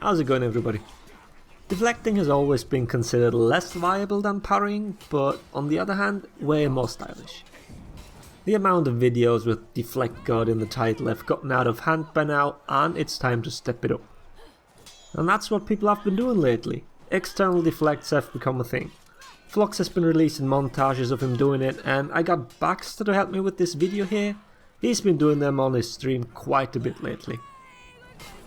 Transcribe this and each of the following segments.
How's it going, everybody? Deflecting has always been considered less viable than parrying, but on the other hand, way more stylish. The amount of videos with Deflect God in the title have gotten out of hand by now, and it's time to step it up. And that's what people have been doing lately. External deflects have become a thing. Flux has been releasing montages of him doing it, and I got Baxtyr to help me with this video here. He's been doing them on his stream quite a bit lately.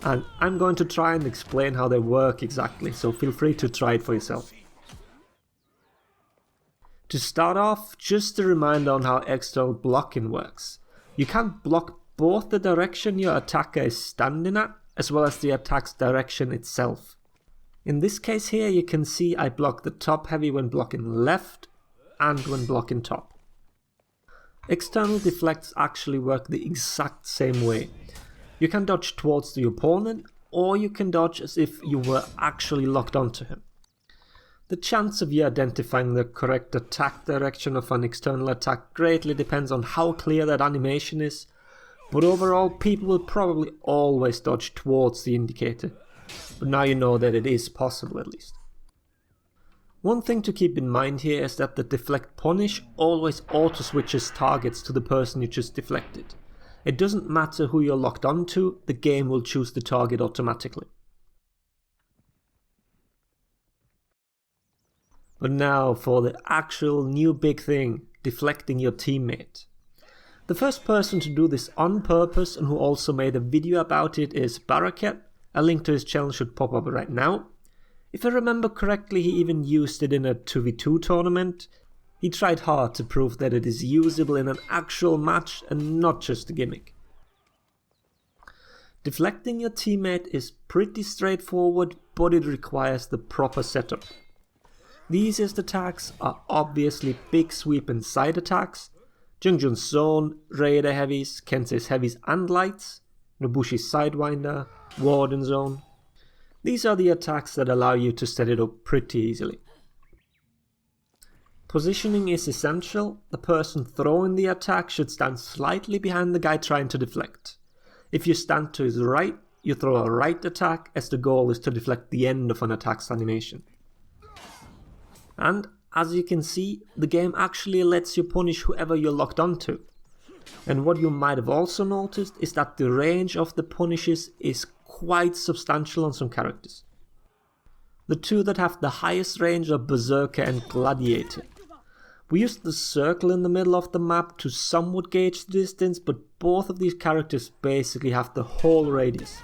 And I'm going to try and explain how they work exactly, so feel free to try it for yourself. To start off, just a reminder on how external blocking works. You can block both the direction your attacker is standing at, as well as the attack's direction itself. In this case here, you can see I block the top heavy when blocking left, and when blocking top. External deflects actually work the exact same way. You can dodge towards the opponent, or you can dodge as if you were actually locked onto him. The chance of you identifying the correct attack direction of an external attack greatly depends on how clear that animation is, but overall people will probably always dodge towards the indicator. But now you know that it is possible at least. One thing to keep in mind here is that the deflect punish always auto-switches targets to the person you just deflected. It doesn't matter who you're locked onto, the game will choose the target automatically. But now for the actual new big thing, deflecting your teammate. The first person to do this on purpose and who also made a video about it is Baraket. A link to his channel should pop up right now. If I remember correctly, he even used it in a 2v2 tournament. He tried hard to prove that it is usable in an actual match and not just a gimmick. Deflecting your teammate is pretty straightforward, but it requires the proper setup. The easiest attacks are obviously big sweep and side attacks, Jungjun's Zone, Raider heavies, Kensei's heavies and lights, Nobushi's Sidewinder, Warden Zone. These are the attacks that allow you to set it up pretty easily. Positioning is essential. The person throwing the attack should stand slightly behind the guy trying to deflect. If you stand to his right, you throw a right attack as the goal is to deflect the end of an attack's animation. And as you can see, the game actually lets you punish whoever you're locked onto. And what you might have also noticed is that the range of the punishes is quite substantial on some characters. The two that have the highest range are Berserker and Gladiator. We used the circle in the middle of the map to somewhat gauge the distance, but both of these characters basically have the whole radius.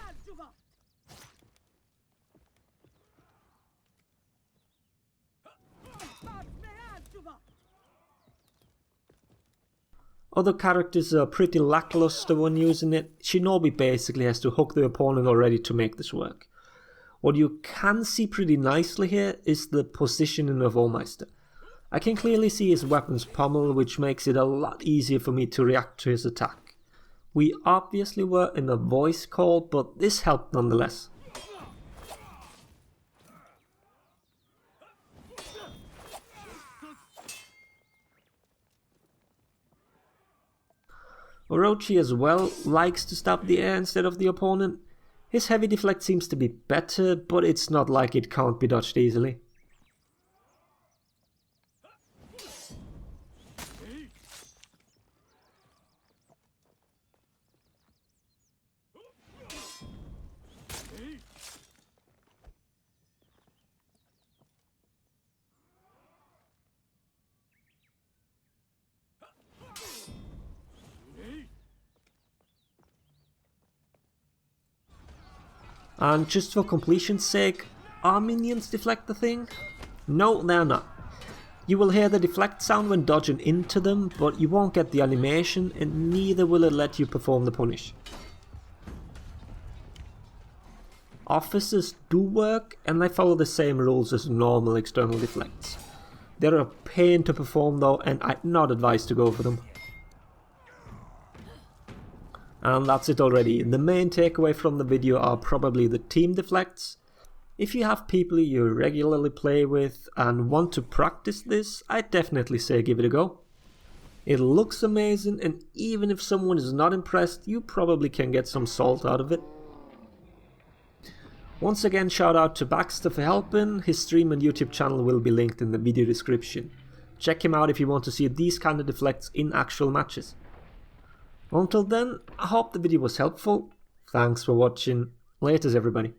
Other characters are pretty lackluster when using it. Shinobi basically has to hook the opponent already to make this work. What you can see pretty nicely here is the positioning of Omeister. I can clearly see his weapon's pommel, which makes it a lot easier for me to react to his attack. We obviously were in a voice call, but this helped nonetheless. Orochi as well likes to stab the air instead of the opponent. His heavy deflect seems to be better, but it's not like it can't be dodged easily. And just for completion's sake, are minions deflect the thing? No, they're not. You will hear the deflect sound when dodging into them, but you won't get the animation and neither will it let you perform the punish. Officers do work and they follow the same rules as normal external deflects. They're a pain to perform though, and I'd not advise to go for them. And that's it already. The main takeaway from the video are probably the team deflects. If you have people you regularly play with and want to practice this, I'd definitely say give it a go. It looks amazing, and even if someone is not impressed, you probably can get some salt out of it. Once again, shout out to Baxtyr for helping. His stream and YouTube channel will be linked in the video description. Check him out if you want to see these kind of deflects in actual matches. Until then, I hope the video was helpful. Thanks for watching. Laters everybody.